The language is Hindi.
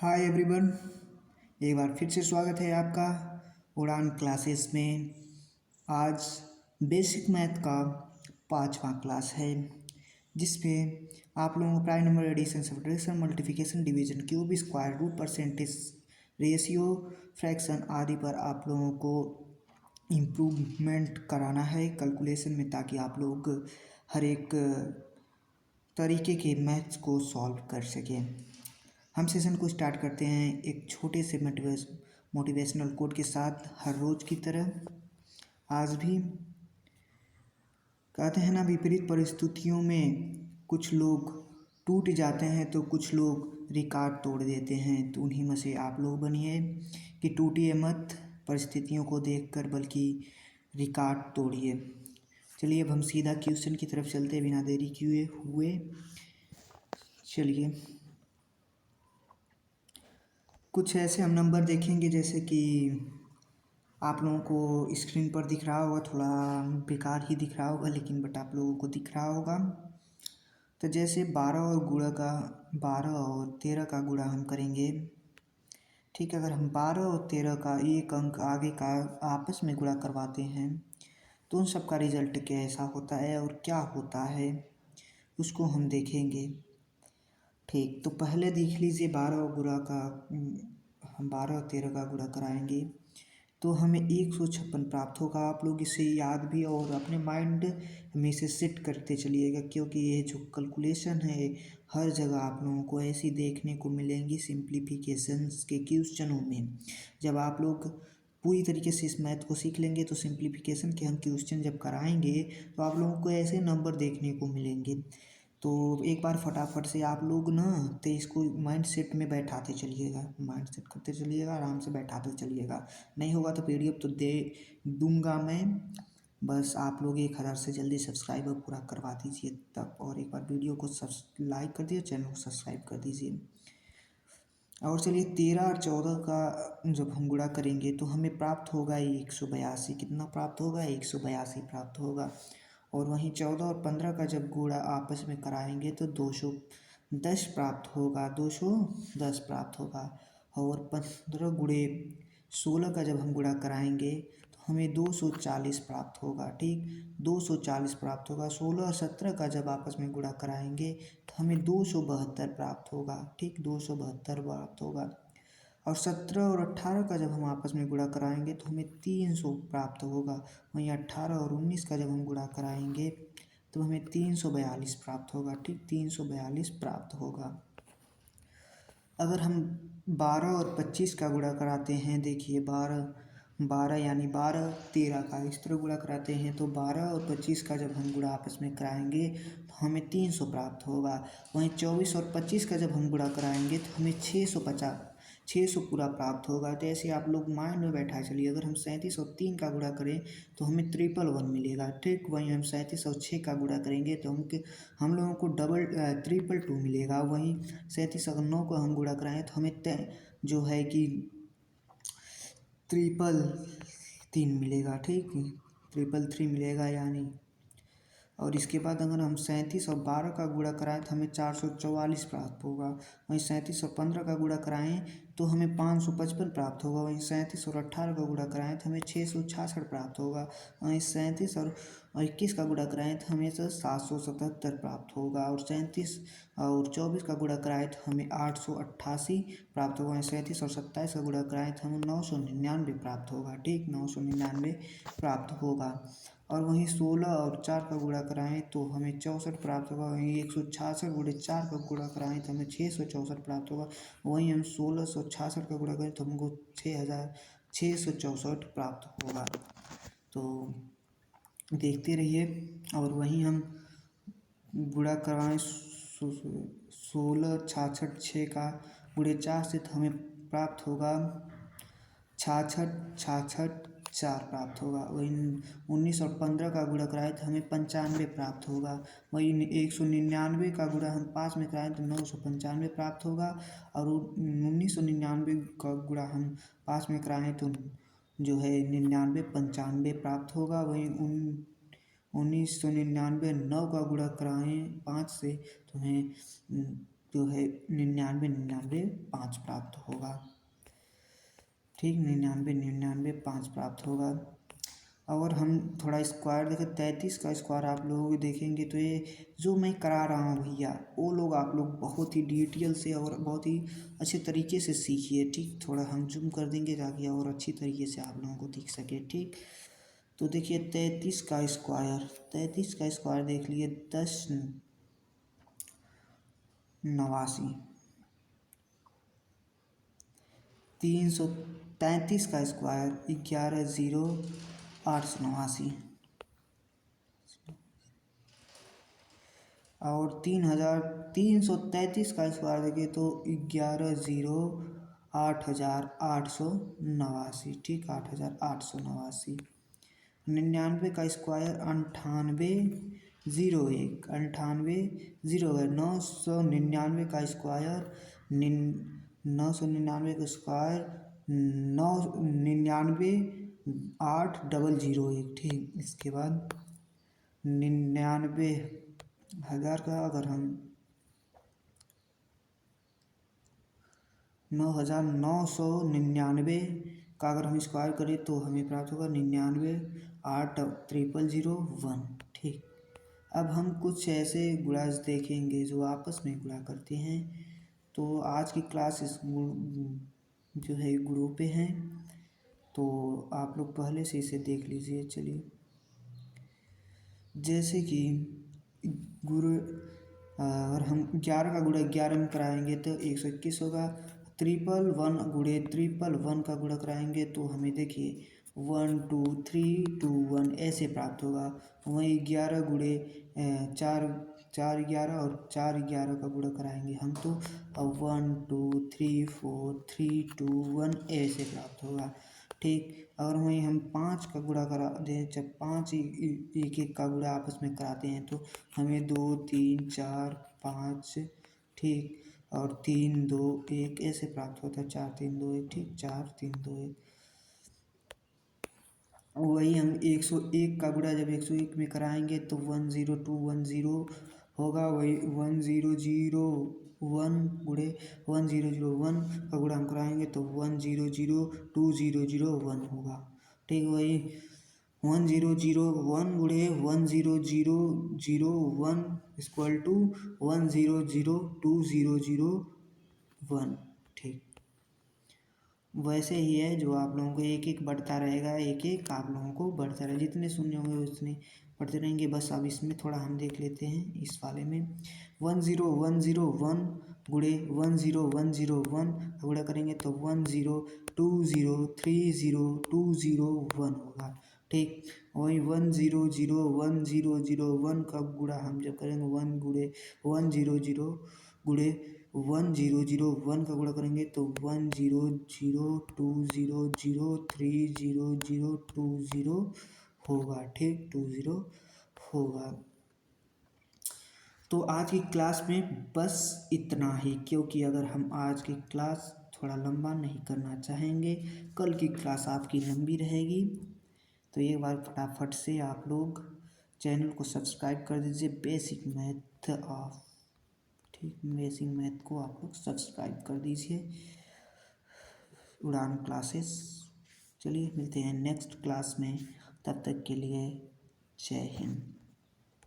Hi everyone. एक बार फिर से स्वागत है आपका उड़ान क्लासेस में। आज बेसिक मैथ का 5वां क्लास है जिसमें आप लोगों को prime number addition subtraction multiplication division cube square root percentage ratio fraction आदि पर आप लोगों को इम्प्रूवमेंट कराना है कैलकुलेशन में, ताकि आप लोग हर एक तरीके के मैथ्स को सॉल्व कर सकें। हम सेशन को स्टार्ट करते हैं एक छोटे से मोटिवेशनल कोट के साथ, हर रोज़ की तरह आज भी। कहते हैं ना, विपरीत परिस्थितियों में कुछ लोग टूट जाते हैं तो कुछ लोग रिकॉर्ड तोड़ देते हैं। तो उन्हीं में से आप लोग बनिए कि टूटिए मत परिस्थितियों को देखकर, बल्कि रिकॉर्ड तोड़िए। चलिए अब हम सीधा क्वेश्चन की तरफ चलते बिना देरी किए हुए। चलिए कुछ ऐसे हम नंबर देखेंगे जैसे कि आप लोगों को स्क्रीन पर दिख रहा होगा, थोड़ा बेकार ही दिख रहा होगा लेकिन बट आप लोगों को दिख रहा होगा। तो जैसे 12 और 13 का गुणा हम करेंगे। ठीक है, अगर हम 12 और 13 का एक अंक आगे का आपस में गुणा करवाते हैं तो उन सब का रिजल्ट कैसा होता है और क्या होता है उसको हम देखेंगे। ठीक, तो पहले देख लीजिए 12 और 13 का गुणा कराएंगे तो हमें 156 प्राप्त होगा। आप लोग इसे याद भी और अपने माइंड में इसे सेट करते चलिएगा, क्योंकि ये जो कैलकुलेशन है हर जगह आप लोगों को ऐसी देखने को मिलेंगी सिंप्लीफिकेशंस के क्वेश्चनों में। जब आप लोग पूरी तरीके से इस मैथ को सीख लेंगे तो सिंप्लीफिकेशन के हम क्वेश्चन जब कराएंगे तो आप लोगों को ऐसे नंबर देखने को मिलेंगे। तो एक बार फटाफट से आप लोग ना तो इसको माइंड सेट में बैठाते चलिएगा, माइंड सेट करते चलिएगा, आराम से बैठाते चलिएगा। नहीं होगा तो पीडीएफ तो दे दूंगा मैं। बस आप लोग 1000 से जल्दी सब्सक्राइबर पूरा करवा दीजिए तब, और एक बार वीडियो को लाइक कर दीजिए, चैनल को सब्सक्राइब कर दीजिए। और चलिए 13 और 14 का जब हम गुणा करेंगे तो हमें प्राप्त होगा 182। कितना प्राप्त होगा? 182 प्राप्त होगा। और वहीं 14 और 15 का जब गुणा आपस में कराएंगे तो 210 प्राप्त होगा, 210 प्राप्त होगा। और 15 गुणे 16 का जब हम गुणा कराएंगे तो हमें 240 प्राप्त होगा। ठीक, 240 प्राप्त होगा। 16 और 17 का जब आपस में गुणा कराएंगे तो हमें 272 प्राप्त होगा। ठीक, 272 प्राप्त होगा। और 17 और 18 का जब हम आपस में गुणा कराएंगे तो हमें 300 प्राप्त होगा। वहीं 18 और 19 का जब हम गुणा कराएंगे तो हमें 342 प्राप्त होगा। ठीक, 342 प्राप्त होगा। अगर हम 12 और 25 का गुणा कराते हैं, देखिए 12 यानी 12 13 का इस तरह गुणा कराते हैं तो 12 और 25 का जब हम गुणा आपस में कराएंगे तो हमें 300 प्राप्त होगा। वहीं 24 और 25 का जब हम गुणा कराएंगे तो हमें 600 पूरा प्राप्त होगा। तो ऐसे आप लोग माइंड में बैठा चलिए। अगर हम 37 और 3 का गुणा करें तो हमें 111 मिलेगा। ठीक, वहीं हम 37 और 6 का गुणा करेंगे तो हम लोगों को 222 मिलेगा। वहीं 37 और 9 को हम गुणा कराएं तो हमें जो है कि 333 मिलेगा। ठीक, 333 मिलेगा यानी। और इसके बाद अगर हम 37 और 12 का गुणा कराएं तो हमें 444 प्राप्त होगा। वहीं 37 और 15 का गुणा कराएं तो हमें 555 प्राप्त होगा। वहीं 37 और 18 का गुणा कराएं तो हमें 666 प्राप्त होगा। वहीं 37 और 21 का गुणा कराएं तो हमें 777 प्राप्त होगा। और 37 और 24 का गुणा कराएं तो हमें 888 प्राप्त होगा। वहीं 37 और 27 का गुणा कराएं तो हमें 999 प्राप्त होगा। ठीक, 999 प्राप्त होगा। और वहीं 16 और 4 का गुणा कराएं तो हमें 64 प्राप्त होगा। वहीं 166 गुणे 4 का गुणा कराएं तो हमें 664 प्राप्त होगा। वहीं हम 1666 का गुणा करें तो हमको 6664 प्राप्त होगा। तो देखते रहिए। और वहीं हम गुणा करवाएं 16 66 6 का गुणे 4 से तो हमें प्राप्त होगा 66 4 प्राप्त होगा। वहीं 19 और 15 का गुणा कराएं तो हमें 95 प्राप्त होगा। वहीं 199 का गुणा हम 5 में कराएं तो 995 प्राप्त होगा। और 1999 का गुणा हम 5 में कराएं तो जो है 99 95 प्राप्त होगा। वहीं 1999 9 का गुणा कराएं 5 से तो हमें जो है 99 प्राप्त होगा। ठीक, 99 प्राप्त होगा। और हम थोड़ा स्क्वायर देखें, 33 का स्क्वायर आप लोग देखेंगे तो ये जो मैं करा रहा हूँ भैया, वो लोग आप लोग बहुत ही डिटेल से और बहुत ही अच्छे तरीके से सीखिए। ठीक, थोड़ा हम जूम कर देंगे ताकि और अच्छी तरीके से आप लोगों को दिख सके। ठीक, तो देखिए 33 का स्क्वायर देख लिए 1089। 333 का स्क्वायर 11,0889। और 3,333 का स्क्वायर देखें तो 11,08,889। ठीक, 8,889। 99 का स्क्वायर 98,01। 999 का स्क्वायर 999 का स्क्वायर 999,801। ठीक, इसके बाद 99,000 का अगर हम 9,999 का अगर हम स्क्वायर करें तो हमें प्राप्त होगा 99,800,01। ठीक, अब हम कुछ ऐसे गुणा देखेंगे जो आपस में गुणा करते हैं। तो आज की क्लास इस जो है गुणों पे हैं, तो आप लोग पहले से इसे देख लीजिए। चलिए, जैसे कि गुरु और हम 11 का गुणा 11 में कराएंगे तो 121 होगा। 111 गुणे 111 का गुणा कराएंगे तो हमें देखिए 1 2 3 2 1 ऐसे प्राप्त होगा। वहीं 11 गुणे 4 11 और 4 11 का गुणा कराएंगे हम तो 1 2 3 4 3 2 1 ऐसे प्राप्त होगा। ठीक, और वहीं हम 5 का गुणा करा दें, जब 5 एक एक का गुणा आपस में कराते हैं तो हमें 2 3 4 5 ठीक, और 3 2 1 ऐसे प्राप्त होता है। 4 3 2 1। ठीक, 4 3 2 1। वही हम 101 का गुणा जब 101 में कराएंगे तो 10210 होगा। वही 1001 गुणे 1001 का गुणा हम कराएंगे तो 1002001 होगा। ठीक, वही 1001 गुणे 100001 इक्वल टू 10020001। ठीक, वैसे ही है जो आप लोगों को एक एक बढ़ता रहेगा, एक एक आप लोगों को बढ़ता रहेगा, जितने शून्य होंगे उतने बढ़ते रहेंगे। बस अब इसमें थोड़ा हम देख लेते हैं इस वाले में 10101 गुणे 10101 गुणा करेंगे तो 1020302021 होगा। ठीक, वही 1001001 का गुणा हम जब करेंगे 1 गुणे 100 गुणे 1001 का गुणा करेंगे तो 10020030020 होगा। ठीक, 20 होगा। तो आज की क्लास में बस इतना ही, क्योंकि अगर हम आज की क्लास थोड़ा लंबा नहीं करना चाहेंगे, कल की क्लास आपकी लंबी रहेगी। तो एक बार फटाफट से आप लोग चैनल को सब्सक्राइब कर दीजिए। बेसिक मैथ ऑफ, ठीक, बेसिक मैथ को आप लोग सब्सक्राइब कर दीजिए, उड़ान क्लासेस। चलिए मिलते हैं नेक्स्ट क्लास में, तब तक के लिए जय हिंद।